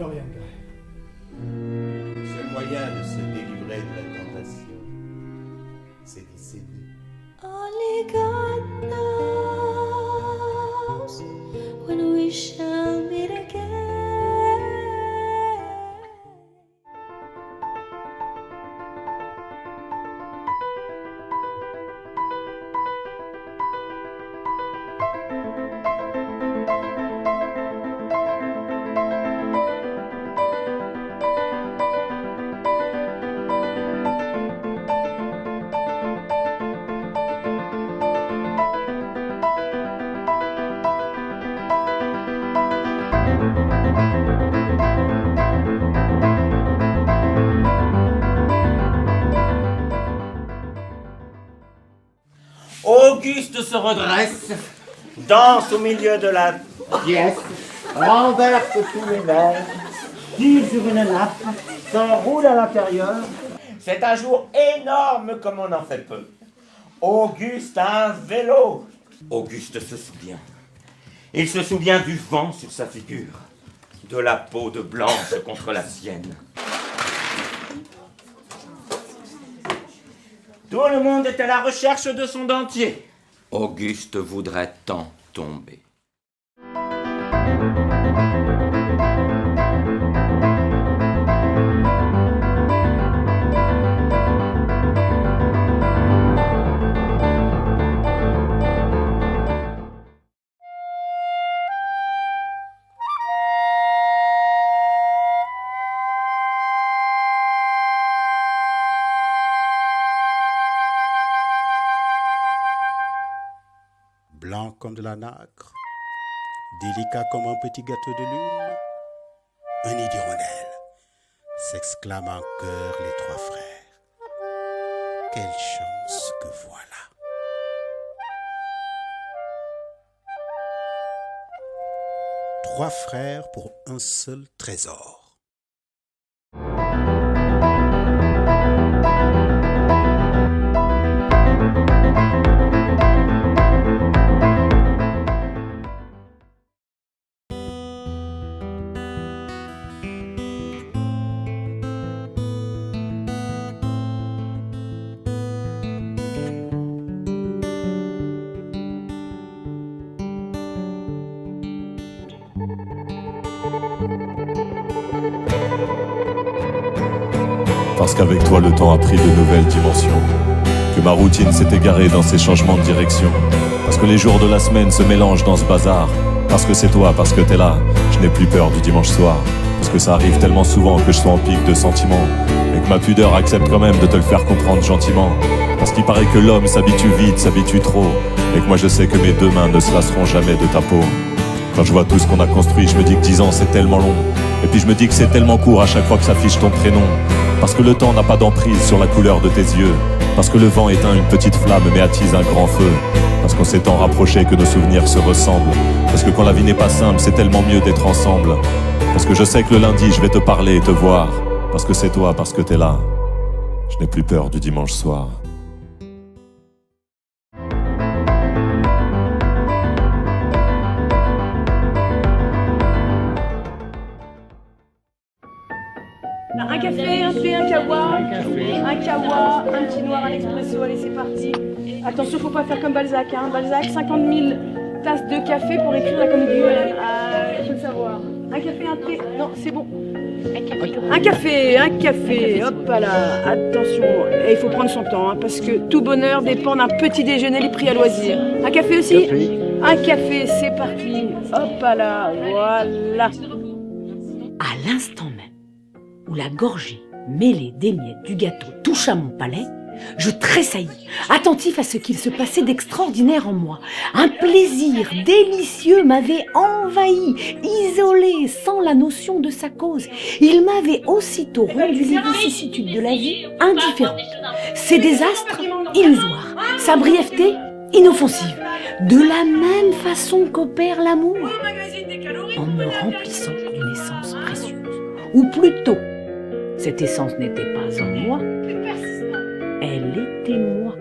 Dorian Gray. Seul moyen de se délivrer de la tentation, c'est d'y céder. Only God knows when we shall meet again. Auguste se redresse, danse au milieu de la pièce, renverse tous les verres, tire sur une nappe, s'enroule à l'intérieur. C'est un jour énorme comme on en fait peu. Auguste a un vélo. Auguste se souvient. Il se souvient du vent sur sa figure, de la peau de blanche contre la sienne. Tout le monde est à la recherche de son dentier. Auguste voudrait tant tomber. Blanc comme de la nacre, délicat comme un petit gâteau de lune, un nid d'hirondelle, s'exclament en chœur les trois frères. Quelle chance que voilà! Trois frères pour un seul trésor. Parce qu'avec toi le temps a pris de nouvelles dimensions, que ma routine s'est égarée dans ces changements de direction, parce que les jours de la semaine se mélangent dans ce bazar, parce que c'est toi, parce que t'es là, je n'ai plus peur du dimanche soir, parce que ça arrive tellement souvent que je sois en pic de sentiments, et que ma pudeur accepte quand même de te le faire comprendre gentiment, parce qu'il paraît que l'homme s'habitue vite, s'habitue trop, et que moi je sais que mes deux mains ne se lasseront jamais de ta peau. Quand je vois tout ce qu'on a construit, je me dis que 10 ans c'est tellement long, et puis je me dis que c'est tellement court à chaque fois que s'affiche ton prénom. Parce que le temps n'a pas d'emprise sur la couleur de tes yeux, parce que le vent éteint une petite flamme mais attise un grand feu, parce qu'on s'est tant rapproché que nos souvenirs se ressemblent, parce que quand la vie n'est pas simple, c'est tellement mieux d'être ensemble, parce que je sais que le lundi je vais te parler et te voir, parce que c'est toi, parce que t'es là, je n'ai plus peur du dimanche soir. Un café, un thé, un kawa, un petit noir, un expresso, allez c'est parti. Attention, faut pas faire comme Balzac, hein. Balzac, 50 000 tasses de café pour écrire la comédie humaine. Ah, il faut le savoir. Un café, un thé, non, c'est bon. Un café, hop là, attention. Et il faut prendre son temps, hein, parce que tout bonheur dépend d'un petit déjeuner pris à loisir. Un café aussi ? Un café, c'est parti. Hop là, voilà. À l'instant même où la gorgée mêlée des miettes du gâteau touche à mon palais, je tressaillis, attentif à ce qu'il se passait d'extraordinaire en moi. Un plaisir délicieux m'avait envahi, isolé, sans la notion de sa cause. Il m'avait aussitôt rendu les vicissitudes de la vie indifférentes. Ses désastres illusoires, sa brièveté inoffensive. De la même façon qu'opère l'amour, en me remplissant d'une essence précieuse. Ou plutôt, cette essence n'était pas en moi, elle était moi.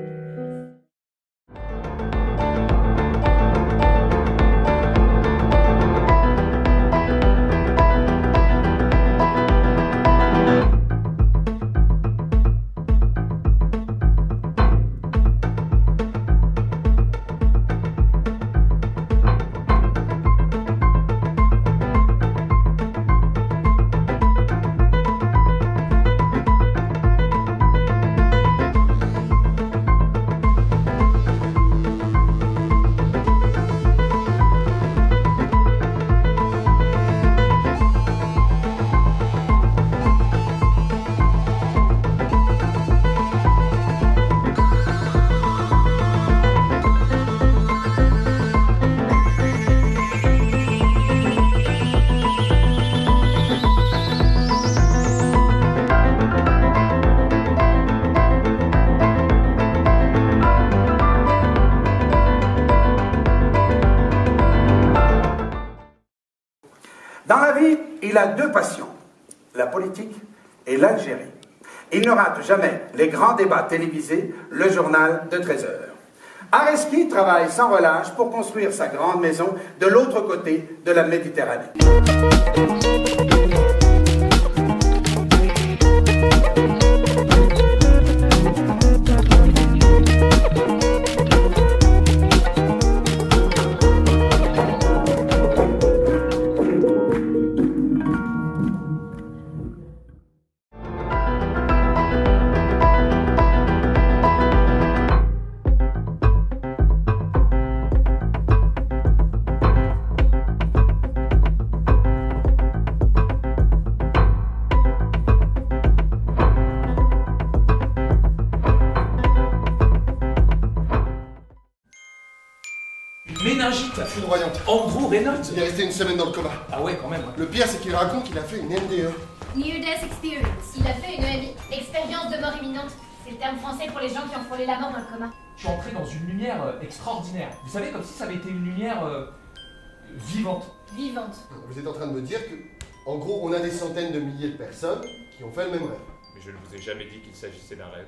Il a deux passions, la politique et l'Algérie. Il ne rate jamais les grands débats télévisés, le journal de 13 heures. Areski travaille sans relâche pour construire sa grande maison de l'autre côté de la Méditerranée. Méningite. Foudroyante. Andrew Reynolds. Il est resté une semaine dans le coma. Ah ouais, quand même. Le pire, c'est qu'il raconte qu'il a fait une NDE. Near Death Experience. Il a fait une expérience de mort imminente. C'est le terme français pour les gens qui ont frôlé la mort dans le coma. Je suis entré dans une lumière extraordinaire. Vous savez, comme si ça avait été une lumière vivante. Vivante. Vous êtes en train de me dire que, en gros, on a des centaines de milliers de personnes qui ont fait le même rêve. Mais je ne vous ai jamais dit qu'il s'agissait d'un rêve.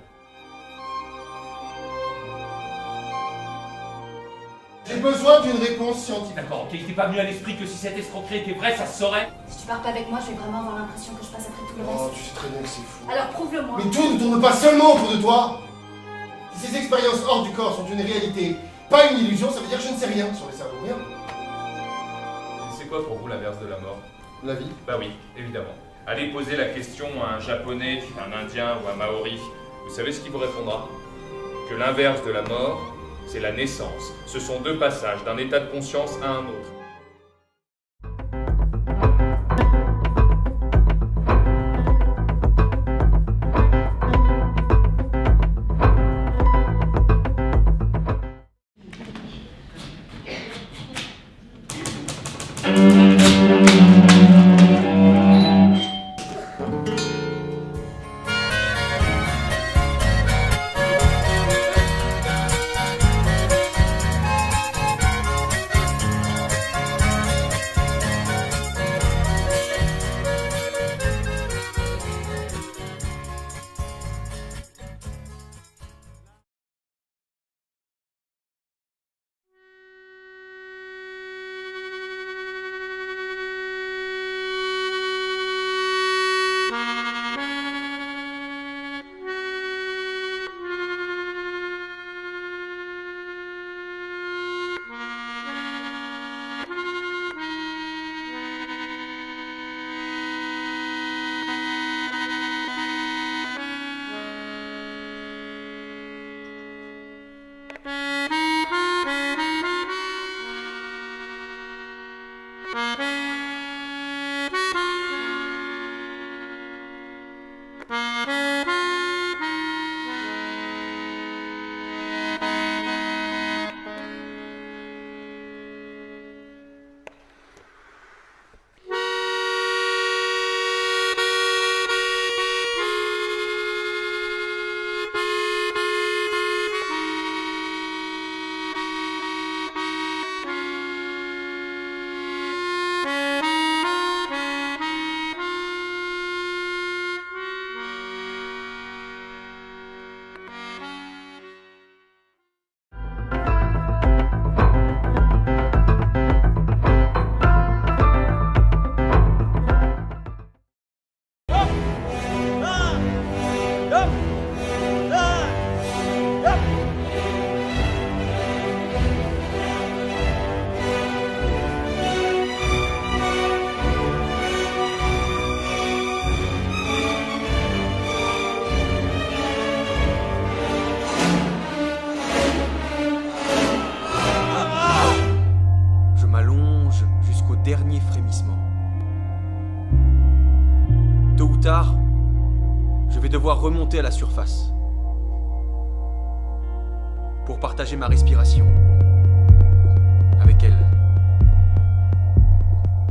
J'ai besoin d'une réponse scientifique. D'accord, ok, il t'est pas venu à l'esprit que si cette escroquerie était vraie, ça se saurait. Si tu pars pas avec moi, je vais vraiment avoir l'impression que je passe après tout le Oh, reste. tu sais très bien que c'est fou. Alors prouve-le-moi. Mais tout ne tourne pas seulement autour de toi. Si ces expériences hors du corps sont une réalité, pas une illusion, ça veut dire que je ne sais rien sur les cerveaux, rien. C'est quoi pour vous l'inverse de la mort? La vie. Bah oui, évidemment. Allez poser la question à un japonais, un indien ou un maori. Vous savez ce qu'il vous répondra? Que l'inverse de la mort, c'est la naissance. Ce sont deux passages d'un état de conscience à un autre. dernier frémissement. Tôt ou tard, je vais devoir remonter à la surface pour partager ma respiration avec elle,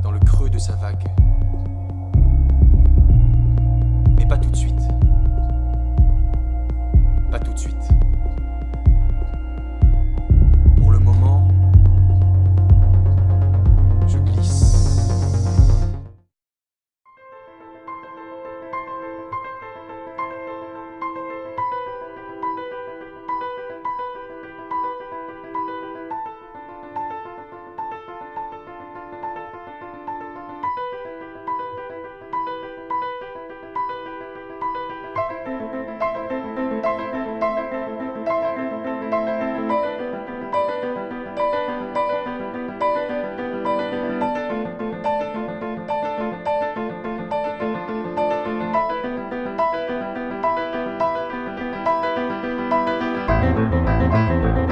dans le creux de sa vague. Mais pas tout de suite. Pas tout de suite. Thank you.